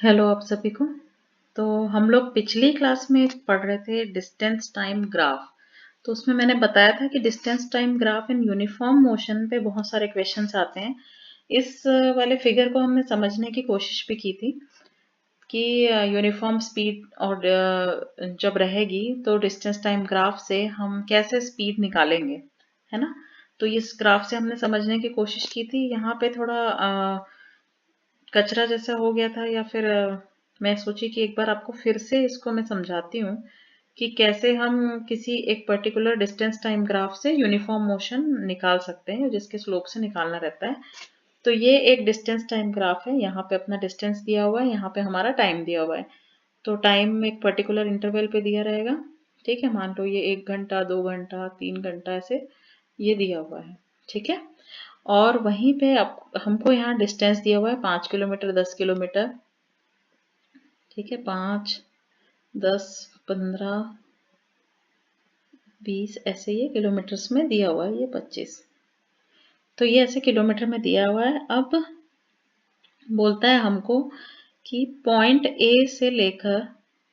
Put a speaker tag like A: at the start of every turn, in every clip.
A: Hello आप सभी को। तो हम लोग पिछली क्लास में पढ़ रहे थे डिस्टेंस टाइम ग्राफ। तो उसमें मैंने बताया था कि distance time graph in uniform motion पे बहुत सारे क्वेश्चंस आते हैं। इस वाले फिगर को हमने समझने की कोशिश भी की थी कि यूनिफॉर्म स्पीड और जब रहेगी तो डिस्टेंस टाइम ग्राफ से हम कैसे स्पीड निकालेंगे, है ना। तो इस ग्राफ से हमने समझने की कोशिश की थी। यहाँ पे थोड़ा कचरा जैसा हो गया था, या फिर मैं सोची कि एक बार आपको फिर से इसको मैं समझाती हूँ कि कैसे हम किसी एक पर्टिकुलर डिस्टेंस टाइम ग्राफ से यूनिफॉर्म मोशन निकाल सकते हैं, जिसके स्लोप से निकालना रहता है। तो ये एक डिस्टेंस टाइम ग्राफ है। यहाँ पे अपना डिस्टेंस दिया हुआ है, यहाँ पे हमारा टाइम दिया हुआ है। तो टाइम एक पर्टिकुलर इंटरवल पे दिया रहेगा। ठीक है, मान लो ये 1 घंटा, 2 घंटा, 3 घंटा, ऐसे ये दिया हुआ है। ठीक है। और वहीं पे अब हमको यहाँ डिस्टेंस दिया हुआ है 5 किलोमीटर, 10 किलोमीटर। ठीक है, 5, 10, 15, 20, ऐसे ये किलोमीटर्स में दिया हुआ है, ये 25। तो ये ऐसे किलोमीटर में दिया हुआ है। अब बोलता है हमको कि पॉइंट ए से लेकर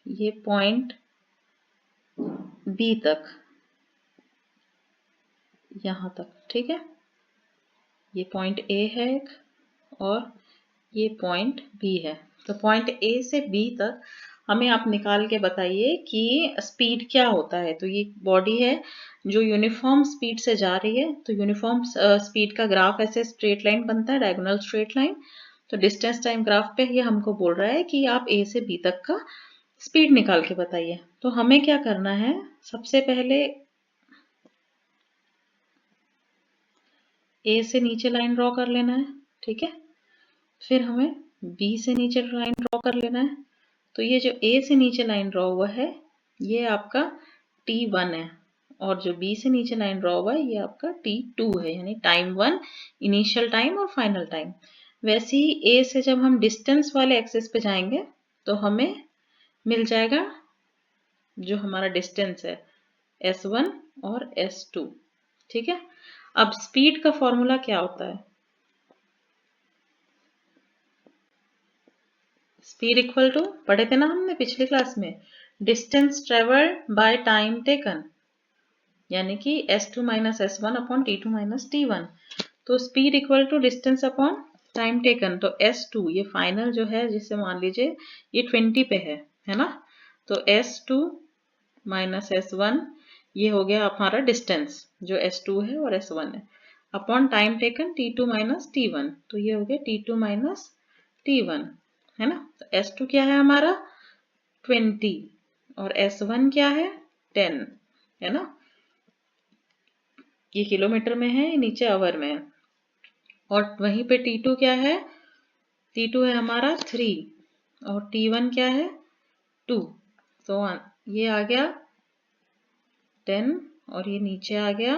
A: ये पॉइंट बी तक, यहाँ तक। ठीक है, ये पॉइंट ए है एक, और ये पॉइंट बी है। तो पॉइंट ए से बी तक हमें आप निकाल के बताइए कि स्पीड क्या होता है। तो ये बॉडी है जो यूनिफॉर्म स्पीड से जा रही है। तो यूनिफॉर्म स्पीड का ग्राफ ऐसे स्ट्रेट लाइन बनता है, डायगोनल स्ट्रेट लाइन। तो डिस्टेंस टाइम ग्राफ पे ये हमको बोल रहा है कि आप ए से बी तक का स्पीड निकाल के बताइए। तो हमें क्या करना है, सबसे पहले ए से नीचे लाइन ड्रॉ कर लेना है। ठीक है, फिर हमें बी से नीचे लाइन ड्रॉ कर लेना है। तो ये जो ए से नीचे लाइन ड्रॉ हुआ है ये आपका T1 है, और जो बी से नीचे लाइन ड्रॉ हुआ है ये आपका T2 है, यानी टाइम 1, इनिशियल टाइम और फाइनल टाइम। वैसे ही ए से जब हम डिस्टेंस वाले एक्सिस पे जाएंगे तो हमें मिल जाएगा जो हमारा डिस्टेंस है S1 और S2। ठीक है। अब स्पीड का फॉर्मूला क्या होता है, स्पीड इक्वल टू, पढ़े थे ना हमने पिछली क्लास में, distance travelled by time taken, यानी कि S2 minus S1 upon T2 minus T1। तो speed equal to distance upon time taken. तो S2 ये फाइनल जो है, जिसे मान लीजिए ये 20 पे है ना। तो S2 माइनस S1 ये हो गया हमारा डिस्टेंस जो S2 है और S1 है, upon time taken T2 minus T1। तो ये हो गया T2 माइनस T1, है ना। तो S2 क्या है हमारा 20, और S1 क्या है 10, है ना। ये किलोमीटर में है, नीचे आवर में है। और वहीं पे T2 क्या है, T2 है हमारा 3, और T1 क्या है 2। तो ये आ गया 10, और ये नीचे आ गया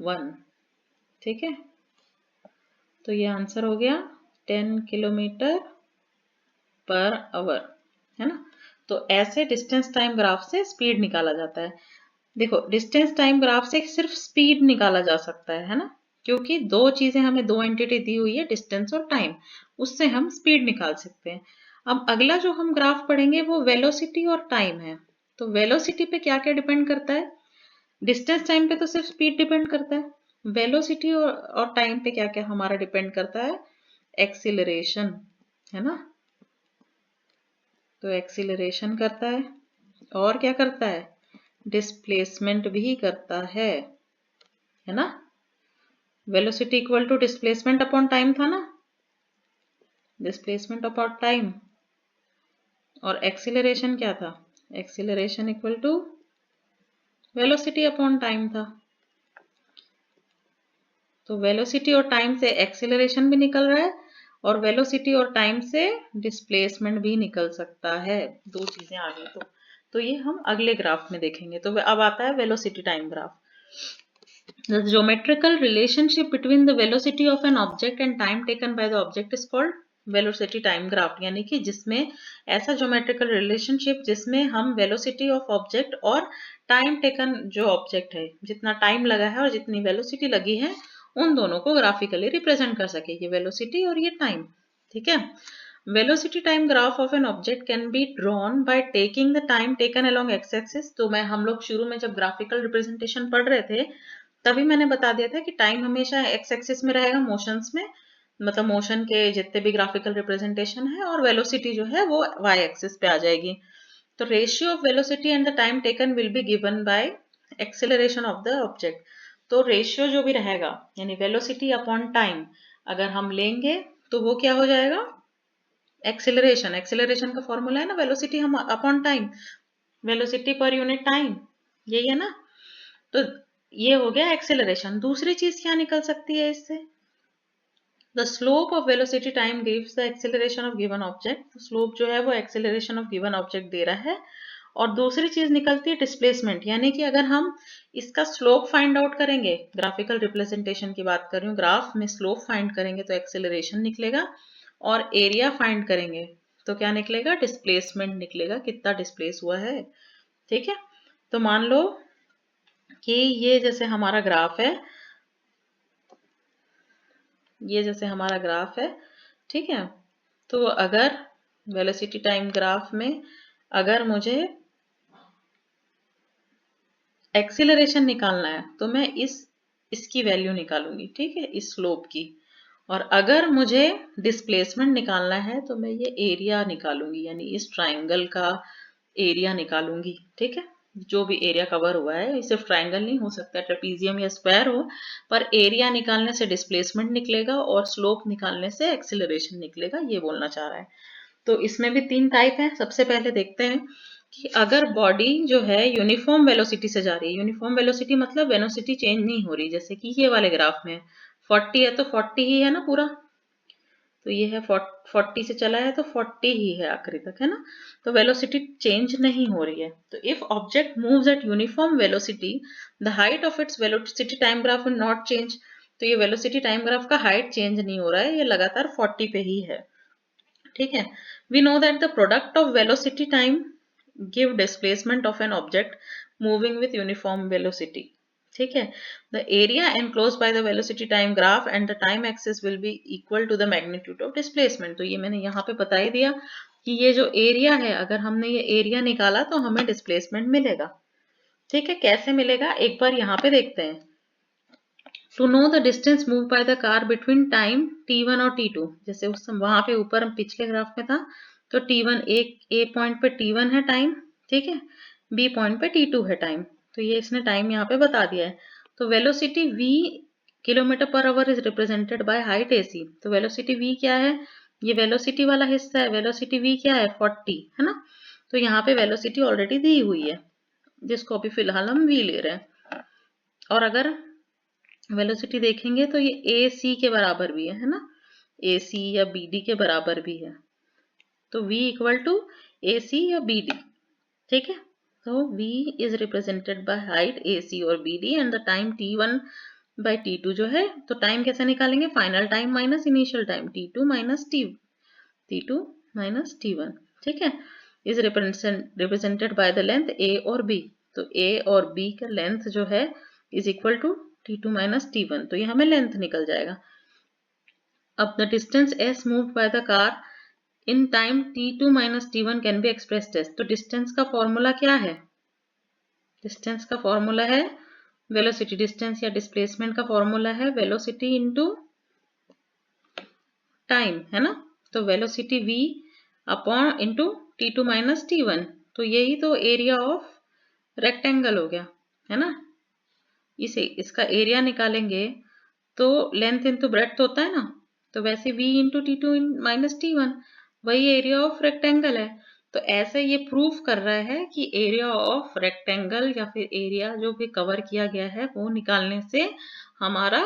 A: 1। ठीक है, तो ये आंसर हो गया 10 किलोमीटर पर आवर, है ना। तो ऐसे डिस्टेंस टाइम ग्राफ से स्पीड निकाला जाता है। देखो, डिस्टेंस टाइम ग्राफ से सिर्फ स्पीड निकाला जा सकता है ना, क्योंकि दो चीजें हमें, दो एंटिटी दी हुई है, डिस्टेंस और टाइम, उससे हम स्पीड निकाल सकते हैं। अब अगला जो हम ग्राफ पढ़ेंगे वो वेलोसिटी और टाइम है। तो वेलोसिटी पे क्या क्या डिपेंड करता है, डिस्टेंस टाइम पे तो सिर्फ स्पीड डिपेंड करता है। वेलोसिटी और टाइम पे क्या क्या हमारा डिपेंड करता है, एक्सीलरेशन, है ना। तो एक्सीलरेशन करता है, और क्या करता है, डिस्प्लेसमेंट भी करता है ना। Velocity equal to displacement upon time था ना, डिस्प्लेसमेंट अपॉन टाइम। और एक्सीलरेशन क्या था, acceleration equal to velocity upon time था। तो वेलोसिटी और टाइम से एक्सीलरेशन भी निकल रहा है, और वेलोसिटी और टाइम से डिस्प्लेसमेंट भी निकल सकता है। दो चीजें आ गई। तो ये हम अगले ग्राफ में देखेंगे। तो अब आता है velocity time graph. The geometrical relationship between the velocity of an object and time taken by the object is called velocity time graph। यानी कि जिसमें ऐसा geometrical relationship जिसमें हम velocity of object और time taken जो object है, जितना time लगा है और जितनी velocity लगी है, उन दोनों को graphically represent कर सके, ये velocity और ये time। ठीक है। Velocity time graph of an object can be drawn by taking the time taken along x axis. तो हम लोग शुरू में जब ग्राफिकल रिप्रेजेंटेशन पढ़ रहे थे तभी मैंने बता दिया था कि टाइम हमेशा एक्स एक्सिस में रहेगा मोशंस में, मतलब मोशन के जितने भी ग्राफिकल रिप्रेजेंटेशन है, और वेलोसिटी जो है वो वाई एक्सिस पे आ जाएगी। तो ratio of velocity and the time taken will be given by acceleration of the object. तो रेशियो जो भी रहेगा यानी वेलोसिटी अपॉन टाइम अगर हम लेंगे तो वो क्या हो जाएगा, एक्सेलरेशन। एक्सेलरेशन का फॉर्मूला है ना वेलोसिटी हम upon time, velocity per unit time, यही है ना। तो ये हो गया एक्सेलरेशन। दूसरी चीज क्या निकल सकती है इससे, the slope of velocity time gives the acceleration of given object. Slope जो है वो acceleration of given object they रहा है। और दूसरी चीज निकलती है डिस्प्लेसमेंट, यानी कि अगर हम इसका स्लोप फाइंड आउट करेंगे, ग्राफिकल रिप्रेजेंटेशन की बात कर रही हूँ, ग्राफ में स्लोप फाइंड करेंगे तो एक्सेलरेशन निकलेगा, और एरिया फाइंड करेंगे तो क्या निकलेगा, डिस्प्लेसमेंट निकलेगा, कितना डिस्प्लेस हुआ है। ठीक है, तो मान लो कि ये जैसे हमारा ग्राफ है, ये जैसे हमारा ग्राफ है, ठीक है। तो अगर वेलोसिटी टाइम ग्राफ में अगर मुझे एक्सीलरेशन निकालना है तो मैं इसकी वैल्यू निकालूंगी, ठीक है, इस स्लोप की। और अगर मुझे डिस्प्लेसमेंट निकालना है तो मैं ये एरिया निकालूंगी, यानी इस ट्राइंगल का एरिया निकालूंगी। ठीक है, जो भी एरिया कवर हुआ है, सिर्फ ट्राइंगल नहीं हो सकता, ट्रेपीजियम या स्क्वायर हो, पर एरिया निकालने से डिस्प्लेसमेंट निकलेगा और स्लोप निकालने से एक्सीलरेशन निकलेगा, ये बोलना चाह रहा है। तो इसमें भी 3 टाइप है। सबसे पहले देखते हैं कि अगर बॉडी जो है यूनिफॉर्म वेलोसिटी से जा रही है, यूनिफॉर्म वेलोसिटी मतलब वेलोसिटी चेंज नहीं हो रही, जैसे कि ये वाले ग्राफ में 40 है तो 40 ही है ना पूरा, तो ये है 40 से चला है तो 40 ही है आखिरी तक, है ना। तो वेलोसिटी चेंज नहीं हो रही है। तो if object moves eight uniform velocity the height of its velocity time graph will not change. तो ये वेलोसिटी टाइम ग्राफ का हाइट चेंज नहीं हो रहा है, ये लगातार 40 पे ही है। ठीक है, we know that the product of velocity time give displacement of an object moving with uniform velocity. ठीक है, the area enclose by the velocity time graph and the time axis will be equal to the magnitude of displacement. तो ये मैंने यहाँ पे बता ही दिया कि ये जो एरिया है, अगर हमने ये एरिया निकाला तो हमें डिस्प्लेसमेंट मिलेगा। ठीक है, कैसे मिलेगा एक बार यहाँ पे देखते हैं। To know the distance move by the car between time t1 और t2, जैसे उस वहां पे ऊपर पिछले ग्राफ में था तो t1 ए पॉइंट पे t1 है टाइम, ठीक है, बी पॉइंट पे t2 है टाइम। तो ये इसने टाइम यहाँ पे बता दिया है। तो velocity v kilometre per hour is represented by height ac। तो वेलोसिटी v क्या है, ये वेलोसिटी वाला हिस्सा है, वेलोसिटी v क्या है 40, है ना। तो यहाँ पे वेलोसिटी ऑलरेडी दी हुई है जिसको अभी फिलहाल हम v ले रहे हैं। और अगर वेलोसिटी देखेंगे तो ये ए सी के बराबर भी है ना, ए सी या बी डी के बराबर भी है। तो v equal to A C या बी डी। ठीक है, तो v is represented by height A C और B D and the time t1 by t2 जो है, तो टाइम कैसे निकालेंगे, final time minus initial time, t2 minus t2 minus t1। ठीक है, is represented by the length a और b। तो a और b का लेंथ जो है is equal to t2 minus t1, तो ये हमें लेंथ निकल जाएगा। अब the distance s moved by the car in time t2 minus t1 can be expressed as. तो डिस्टेंस का फॉर्मूला क्या है, डिस्टेंस का फॉर्मूला है वेलोसिटी, डिस्टेंस या डिस्प्लेसमेंट का फॉर्मूला है वेलोसिटी इनटू टाइम, है ना। तो velocity v upon into t2 minus t1, तो यही तो एरिया ऑफ रेक्टेंगल हो गया, है ना। इसे इसका एरिया निकालेंगे तो लेंथ इंटू ब्रेड्थ होता है ना, तो वैसे v into t2 minus t1 वही एरिया ऑफ रेक्टेंगल है। तो ऐसे ये प्रूफ कर रहा है कि एरिया ऑफ रेक्टेंगल या फिर एरिया जो भी कवर किया गया है वो निकालने से हमारा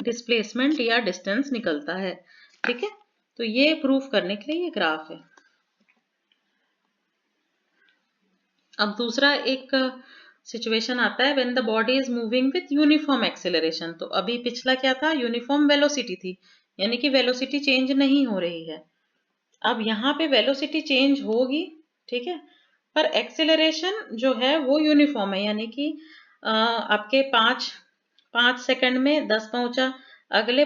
A: डिस्प्लेसमेंट या डिस्टेंस निकलता है। ठीक है, तो ये प्रूफ करने के लिए ये ग्राफ है। अब दूसरा एक सिचुएशन आता है when the body is moving with uniform acceleration. तो अभी पिछला क्या था, यूनिफॉर्म वेलोसिटी थी, यानी कि वेलोसिटी चेंज नहीं हो रही है। अब यहाँ पे वेलोसिटी चेंज होगी, ठीक है, पर एक्सेलरेशन जो है वो यूनिफॉर्म है, यानी कि आपके 5 सेकंड में 10 पहुंचा, अगले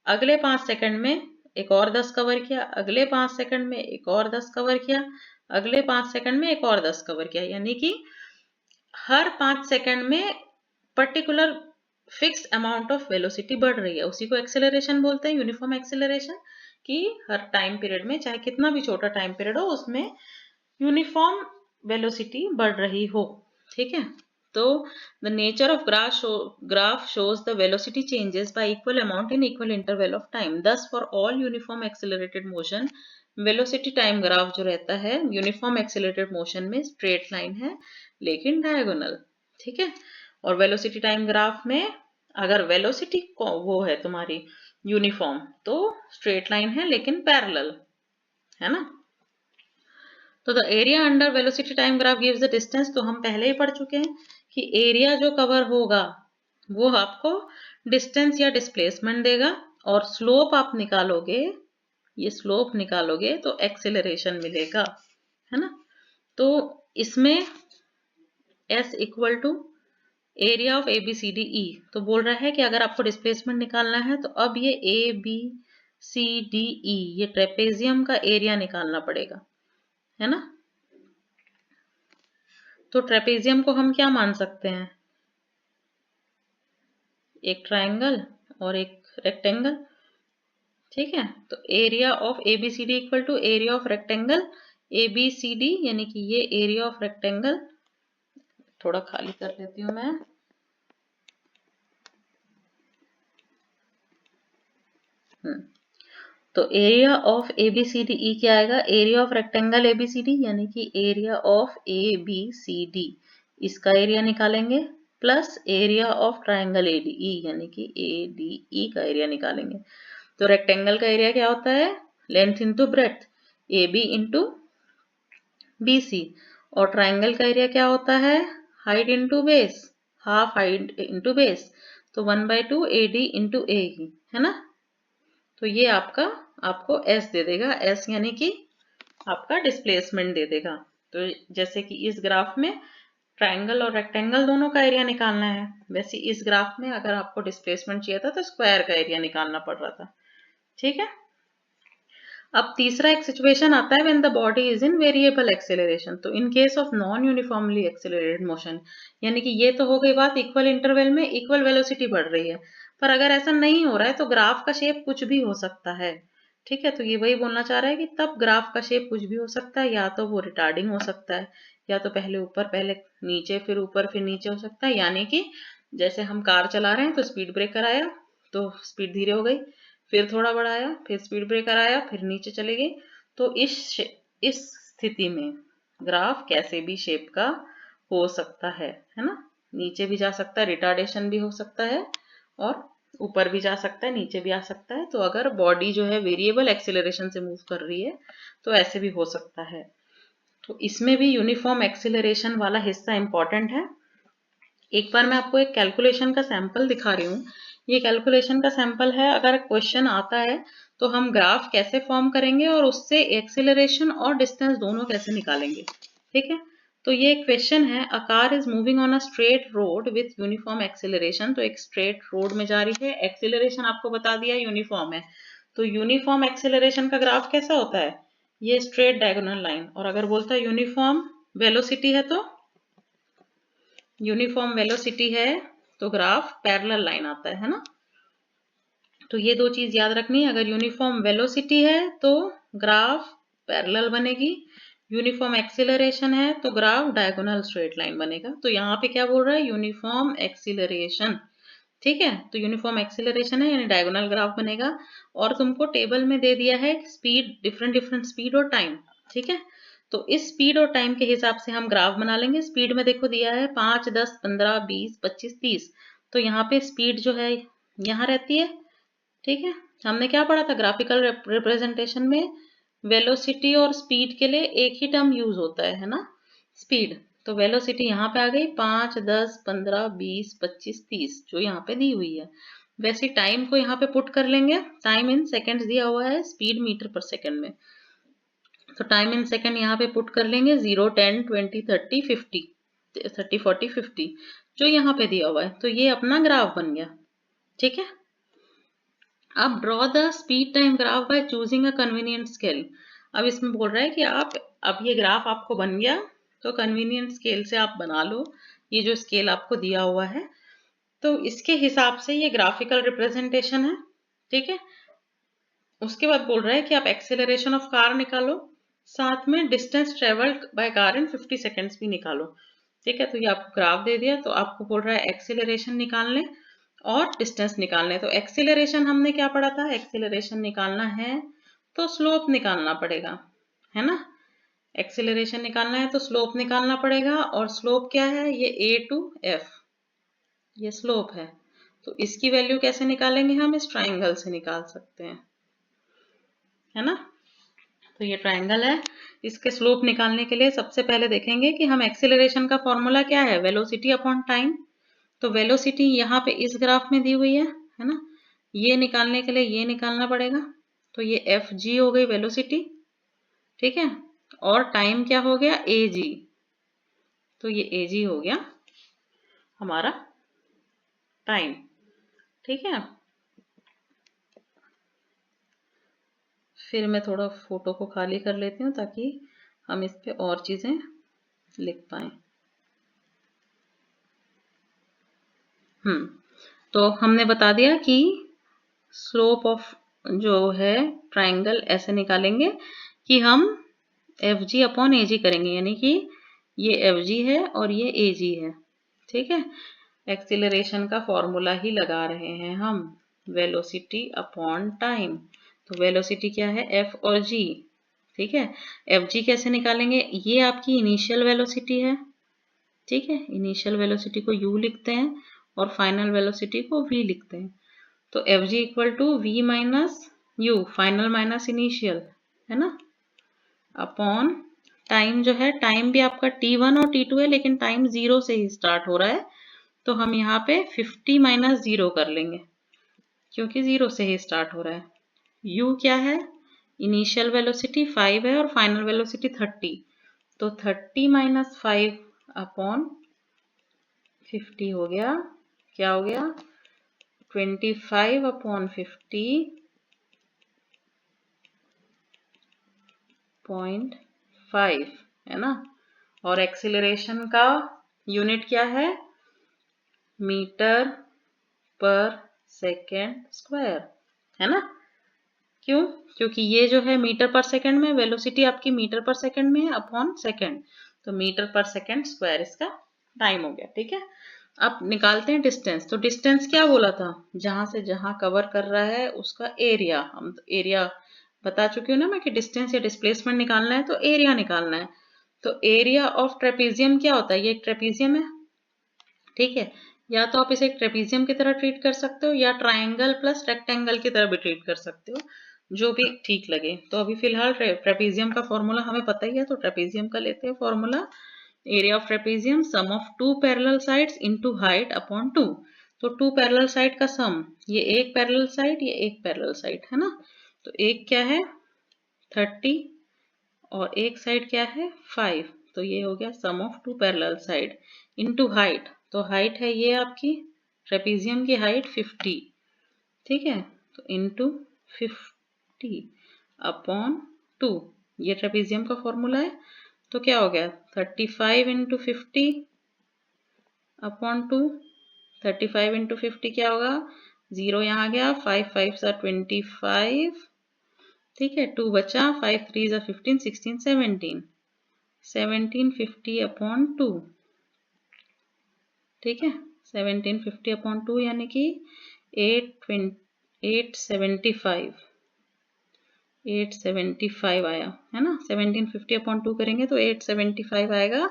A: अगले 5 सेकंड में एक और 10 कवर किया, अगले 5 सेकंड में एक और 10 कवर किया, अगले 5 सेकंड में एक और 10 कवर किया, यानी कि हर 5 सेकंड में particular fix amount of velocity बढ़ रही है, उसी को एक्सेलरेशन बोलते हैं, यूनिफॉर्म एक्सेलरेशन, कि हर टाइम पीरियड में चाहे कितना भी छोटा टाइम पीरियड हो उसमें यूनिफॉर्म वेलोसिटी बढ़ रही हो। ठीक है, तो the nature of graph shows the velocity changes by equal amount in equal interval of time. Thus for all uniform accelerated motion velocity time graph जो रहता है यूनिफॉर्म एक्सेलरेटेड मोशन में स्ट्रेट लाइन है लेकिन डायगोनल। ठीक है, और velocity time graph में अगर वेलोसिटी वो है तुम्हारी यूनिफॉर्म तो स्ट्रेट लाइन है लेकिन पैरेलल है ना। तो the area under velocity time graph gives the distance, तो हम पहले ही पढ़ चुके हैं कि एरिया जो कवर होगा वो आपको डिस्टेंस या डिस्प्लेसमेंट देगा, और स्लोप आप निकालोगे, ये स्लोप निकालोगे तो एक्सेलरेशन मिलेगा, है ना। तो इसमें S equal to area of A B C D E, तो बोल रहा है कि अगर आपको डिस्प्लेसमेंट निकालना है तो अब ये ए बी सी डी ई ये ट्रेपेजियम का एरिया निकालना पड़ेगा, है ना। तो ट्रेपेजियम को हम क्या मान सकते हैं, एक ट्रायंगल और एक रेक्टेंगल। ठीक है, तो area of A B C D equal to area of rectangle A B C D, यानी कि ये एरिया ऑफ रेक्टेंगल, थोड़ा खाली कर लेती हूँ मैं। तो area of A B C D E क्या आएगा, area of rectangle A B C D, यानी कि area of A B C D, इसका एरिया निकालेंगे, plus area of triangle A D E, यानी कि ए डी ई का एरिया निकालेंगे। तो रेक्टेंगल का एरिया क्या होता है, length into breadth, A B into B C, और ट्रायंगल का एरिया क्या होता है, height into base, half height into base, तो 1/2 ए डी इंटू ए ही, है ना। तो ये आपको S दे देगा, S यानी कि आपका डिस्प्लेसमेंट दे देगा। तो जैसे कि इस ग्राफ में ट्रायंगल और रेक्टेंगल दोनों का एरिया निकालना है, वैसे इस ग्राफ में अगर आपको डिस्प्लेसमेंट चाहिए था तो स्क्वायर का एरिया निकालना पड़ रहा था। ठीक है, अब तीसरा एक सिचुएशन आता है when the body is in variable acceleration. तो in case of non uniformly accelerated motion, यानी कि ये तो हो गई बात इक्वल इंटरवल में इक्वल वेलोसिटी बढ़ रही है, पर अगर ऐसा नहीं हो रहा है तो ग्राफ का शेप कुछ भी हो सकता है। ठीक है, तो ये वही बोलना चाह रहा है कि तब ग्राफ का शेप कुछ भी हो सकता है, या तो वो रिटार्डिंग हो सकता है, या तो पहले ऊपर पहले नीचे फिर ऊपर फिर नीचे हो सकता है। यानी कि जैसे हम कार चला रहे हैं तो स्पीड ब्रेकर आया तो स्पीड धीरे हो गई, फिर थोड़ा बढ़ाया, फिर स्पीड ब्रेकर आया, फिर नीचे चली गई। तो इस स्थिति में ग्राफ कैसे भी शेप का हो सकता है ना। नीचे भी जा सकता है, रिटार्डेशन भी हो सकता है, और ऊपर भी जा सकता है, नीचे भी आ सकता है। तो अगर बॉडी जो है वेरिएबल एक्सेलरेशन से मूव कर रही है तो ऐसे भी हो सकता है। तो इसमें भी यूनिफॉर्म एक्सेलरेशन वाला हिस्सा इंपॉर्टेंट है। एक बार मैं आपको एक कैलकुलेशन का सैंपल दिखा रही हूँ। ये कैलकुलेशन का सैंपल है, अगर क्वेश्चन आता है तो हम ग्राफ कैसे फॉर्म करेंगे और उससे एक्सेलरेशन और डिस्टेंस दोनों कैसे निकालेंगे। ठीक है, तो ये क्वेश्चन है, a car is moving on a straight road with uniform acceleration. तो एक स्ट्रेट रोड में जा रही है, एक्सेलरेशन आपको बता दिया यूनिफॉर्म है। तो यूनिफॉर्म एक्सेलरेशन का ग्राफ कैसा होता है, ये स्ट्रेट डायगोनल लाइन। और अगर बोलता है यूनिफॉर्म वेलोसिटी है तो यूनिफॉर्म वेलोसिटी है तो ग्राफ पैरेलल लाइन आता है ना। तो ये दो चीज याद रखनी है, अगर यूनिफॉर्म वेलोसिटी है तो ग्राफ पैरेलल बनेगी, यूनिफॉर्म एक्सीलरेशन है तो ग्राफ डायगोनल स्ट्रेट लाइन बनेगा। तो यहाँ पे क्या बोल रहा है, यूनिफॉर्म एक्सीलरेशन। ठीक है, तो यूनिफॉर्म एक्सीलरेशन है यानी डायगोनल ग्राफ बनेगा। और तुमको टेबल में दे दिया है स्पीड, डिफरेंट डिफरेंट स्पीड और टाइम। ठीक है, तो इस स्पीड और टाइम के हिसाब से हम ग्राफ बना लेंगे। स्पीड में देखो दिया है 5, 10, 15, 20, 25, 30। तो यहाँ पे स्पीड जो है यहाँ रहती है। ठीक है, हमने क्या पढ़ा था ग्राफिकल रिप्रेजेंटेशन में, वेलोसिटी और स्पीड के लिए एक ही टर्म यूज होता है ना, स्पीड। तो वेलोसिटी यहाँ पे आ गई 5, 10, 15, 20, 25, 30 जो यहाँ पे दी हुई है। वैसे टाइम को यहाँ पे पुट कर लेंगे, टाइम इन सेकेंड्स दिया हुआ है, स्पीड मीटर पर सेकेंड में। तो टाइम इन सेकेंड यहाँ पे पुट कर लेंगे 0, 10, 20, 30, 50, 30, 40, 50 जो यहाँ पे दिया हुआ है। तो ये अपना ग्राफ बन गया। ठीक है, अब draw the speed time graph by choosing a convenient scale. अब इसमें बोल रहा है कि अब ये ग्राफ आपको बन गया, तो कन्वीनियंट स्केल से आप बना लो। ये जो स्केल आपको दिया हुआ है तो इसके हिसाब से ये ग्राफिकल रिप्रेजेंटेशन है, ठीक है। उसके बाद बोल रहा है कि आप एक्सेलरेशन ऑफ कार निकालो, साथ में distance travelled by car in 50 seconds भी निकालो, ठीक है। तो ये आपको ग्राफ दे दिया, तो आपको बोल रहा है एक्सेलरेशन निकालने और डिस्टेंस निकालने। तो एक्सेलरेशन हमने क्या पढ़ा था, एक्सेलरेशन निकालना है तो स्लोप निकालना पड़ेगा, है ना। एक्सेलरेशन निकालना है तो स्लोप निकालना पड़ेगा, और स्लोप क्या है, ये a टू f, ये स्लोप है। तो इसकी वैल्यू कैसे निकालेंगे, हम इस ट्राइंगल से निकाल सकते हैं, है ना। तो ये ट्राइंगल है, इसके स्लोप निकालने के लिए सबसे पहले देखेंगे कि हम एक्सेलरेशन का फॉर्मूला क्या है, वेलोसिटी अपॉन टाइम। तो वेलोसिटी यहाँ पे इस ग्राफ में दी हुई है ना। ये निकालने के लिए ये निकालना पड़ेगा, तो ये एफ जी हो गई वेलोसिटी, ठीक है। और टाइम क्या हो गया, ए जी, तो ये ए जी हो गया हमारा टाइम, ठीक है। फिर मैं थोड़ा फोटो को खाली कर लेती हूँ ताकि हम इस पे और चीजें लिख पाए। तो हमने बता दिया कि स्लोप ऑफ जो है ट्राइंगल ऐसे निकालेंगे कि हम एफ जी अपॉन ए जी करेंगे, यानी कि ये एफ जी है और ये ए जी है, ठीक है। एक्सीलरेशन का फॉर्मूला ही लगा रहे हैं हम, वेलोसिटी अपॉन टाइम। तो वेलोसिटी क्या है, एफ और जी, ठीक है। एफ जी कैसे निकालेंगे, ये आपकी इनिशियल वेलोसिटी है, ठीक है। इनिशियल वेलोसिटी को u लिखते हैं और फाइनल वेलोसिटी को v लिखते हैं। तो F G equal to v minus u, final minus initial, है ना, अपॉन टाइम जो है, टाइम भी आपका t1 और t2 है, लेकिन टाइम 0 से ही स्टार्ट हो रहा है, तो हम यहाँ पे 50 माइनस 0 कर लेंगे क्योंकि 0 से ही स्टार्ट हो रहा है। u क्या है, इनिशियल वेलोसिटी 5 है और फाइनल वेलोसिटी 30, तो 30 माइनस 5 अपॉन 50 हो गया, क्या हो गया, 25 अपॉन 50.5, है ना। और एक्सीलरेशन का यूनिट क्या है, मीटर पर सेकेंड स्क्वायर, है ना। क्यों, क्योंकि ये जो है मीटर पर सेकेंड में, वेलोसिटी आपकी मीटर पर सेकेंड में है अपॉन सेकेंड, तो मीटर पर सेकेंड स्क्वायर इसका टाइम हो गया, ठीक है। अब निकालते हैं डिस्टेंस। तो डिस्टेंस क्या बोला था, जहां से जहां कवर कर रहा है उसका एरिया, हम तो एरिया बता चुकी हूँ ना मैं कि डिस्टेंस या डिस्प्लेसमेंट निकालना है तो एरिया निकालना है। तो एरिया ऑफ ट्रेपीजियम क्या होता है, ये एक ट्रेपीजियम है, ठीक है। या तो आप इसे एक ट्रेपीजियम की तरह ट्रीट कर सकते हो या ट्राइंगल प्लस रेक्टेंगल की तरह भी ट्रीट कर सकते हो, जो भी ठीक लगे। तो अभी फिलहाल ट्रेपीजियम का फॉर्मूला हमें पता ही है, तो ट्रेपीजियम का लेते हैं formula, area of trapezium sum of two parallel sides into height upon two. तो टू पैरेलल साइड का सम, ये एक पैरेलल साइड, ये एक पैरेलल साइड, है ना। तो एक क्या है 30 और एक साइड क्या है 5, तो ये हो गया sum of two parallel side into height. तो हाइट है ये आपकी ट्रेपीजियम की हाइट 50, ठीक है। तो इनटू 50 अपॉन 2, ये ट्रेपीजियम का फॉर्मूला है। तो क्या हो गया 35 इंटू 50 अपॉन 2, 35 इंटू 50 क्या होगा, 0 यहाँ आ गया, 5 5 सा 25, ठीक है, 2 बचा, 5 3 सा 15 16 17, 1750 अपॉन 2, ठीक है। 1750 अपॉन 2 यानी कि 875 875 आया, है ना। 1750 अपॉन 2 करेंगे तो 875 आएगा।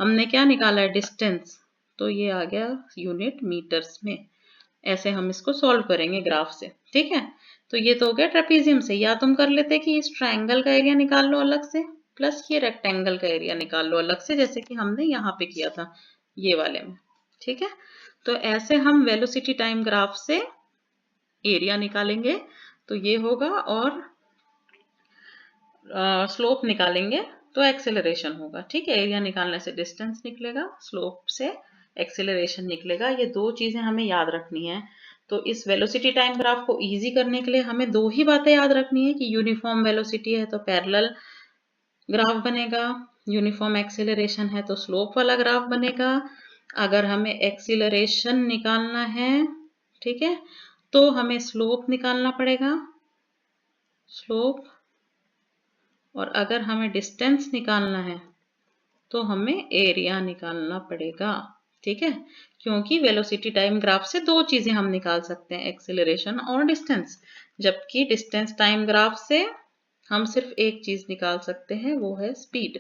A: हमने क्या निकाला है, डिस्टेंस, तो ये आ गया यूनिट मीटर्स में। ऐसे हम इसको सॉल्व करेंगे ग्राफ से, ठीक है। तो ये तो हो गया ट्रेपीजियम से। या तुम कर लेते कि इस ट्राइंगल का एरिया निकाल लो अलग से, प्लस ये रेक्टेंगल का एरिया निकाल लो अलग से, जैसे कि हमने यहाँ पे किया था ये वाले में, ठीक है। तो ऐसे हम वेलोसिटी टाइम ग्राफ से एरिया निकालेंगे, तो ये होगा, और स्लोप निकालेंगे तो एक्सेलरेशन होगा, ठीक है। एरिया निकालने से डिस्टेंस निकलेगा, स्लोप से एक्सेलरेशन निकलेगा, ये दो चीजें हमें याद रखनी है। तो इस वेलोसिटी टाइम ग्राफ को इजी करने के लिए हमें दो ही बातें याद रखनी है कि यूनिफॉर्म वेलोसिटी है तो पैरेलल ग्राफ बनेगा, यूनिफॉर्म एक्सीलरेशन है तो स्लोप वाला ग्राफ बनेगा। अगर हमें एक्सीलरेशन निकालना है, ठीक है, तो हमें स्लोप निकालना पड़ेगा, स्लोप। और अगर हमें डिस्टेंस निकालना है तो हमें एरिया निकालना पड़ेगा, ठीक है, क्योंकि वेलोसिटी टाइम ग्राफ से दो चीजें हम निकाल सकते हैं, एक्सीलरेशन और डिस्टेंस, जबकि डिस्टेंस टाइम ग्राफ से हम सिर्फ एक चीज निकाल सकते हैं, वो है स्पीड,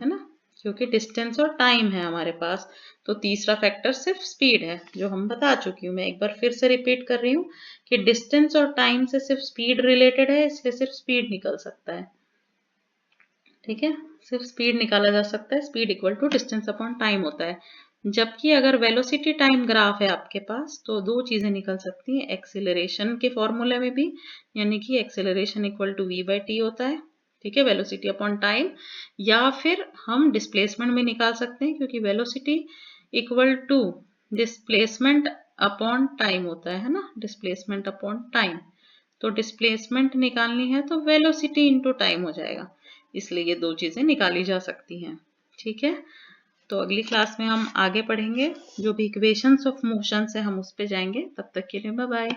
A: है ना, क्योंकि डिस्टेंस और टाइम है हमारे पास। तो तीसरा फैक्टर सिर्फ स्पीड है, जो हम बता चुकी हूँ। मैं एक बार फिर से रिपीट कर रही हूँ कि डिस्टेंस और टाइम से सिर्फ स्पीड रिलेटेड है, इसलिए सिर्फ स्पीड निकल सकता है, ठीक है, सिर्फ स्पीड निकाला जा सकता है, speed equal to distance upon time होता है। जबकि अगर वेलोसिटी टाइम ग्राफ है आपके पास तो दो चीजें निकल सकती हैं, एक्सीलरेशन के फॉर्मूले में भी, यानी कि acceleration equal to v by t होता है, ठीक है, वेलोसिटी अपॉन टाइम, या फिर हम डिस्प्लेसमेंट भी निकाल सकते हैं, क्योंकि velocity equal to displacement upon time होता है ना, डिस्प्लेसमेंट अपॉन टाइम। तो डिस्प्लेसमेंट निकालनी है तो वेलोसिटी इंटू टाइम हो जाएगा, इसलिए ये दो चीजें निकाली जा सकती हैं, ठीक है। तो अगली क्लास में हम आगे पढ़ेंगे, जो भी इक्वेशंस ऑफ मोशन है हम उस पे जाएंगे। तब तक के लिए बाय बाय।